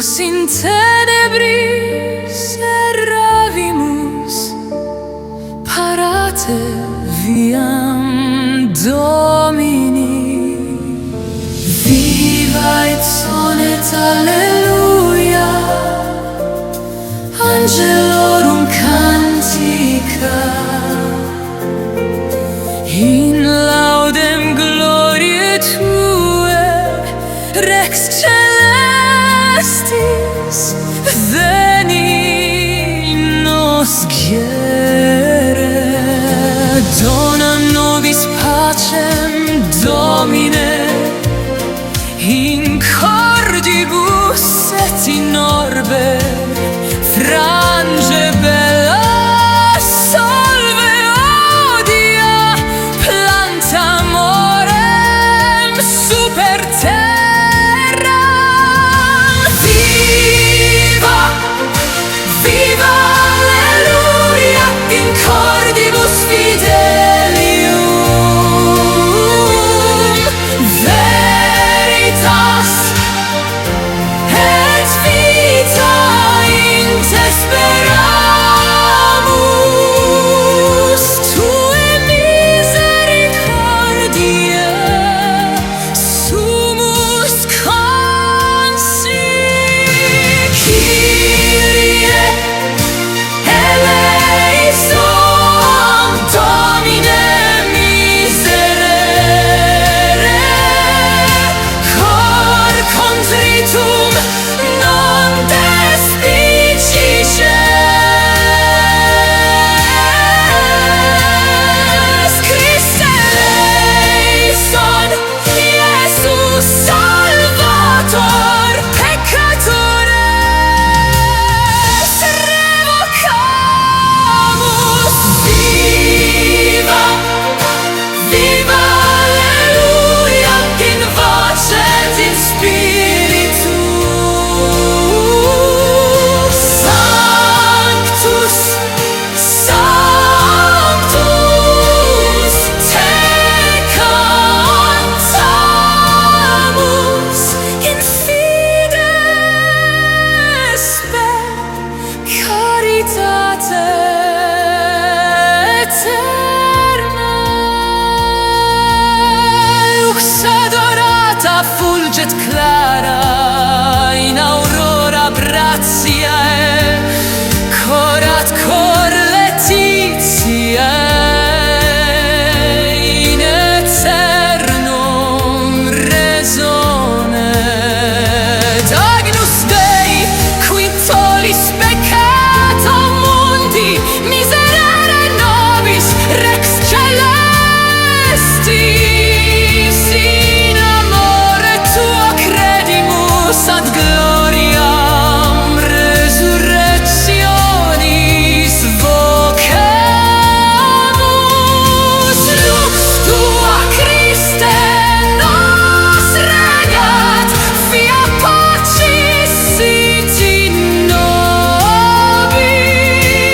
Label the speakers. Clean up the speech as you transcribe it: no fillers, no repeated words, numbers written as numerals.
Speaker 1: nos in tenebris erravimus, parate viam Domini. Viva et sonet alleluia, angelorum cantica, in laudem gloriae Tuae, Rex celestis, veni nos gere. Dona nobis pacem, Domine, in cordibus et in orbe, frange bella solve odia, planta morem super terram. Viva, viva alleluia, in cordibus fidelium, veritas et vita in te speramus. Tue misericordiae sumus consi. Kyrie eleison, Domine miserere, cor contritum non despicisces. Christe eleison, Iesus Salvator peccatores revocamus. Viva, viva alleluia, in voce et in spiritu. Sanctus, Sanctus, te cantamus in fides spem caritate eterna. Lux adorata fulget clara,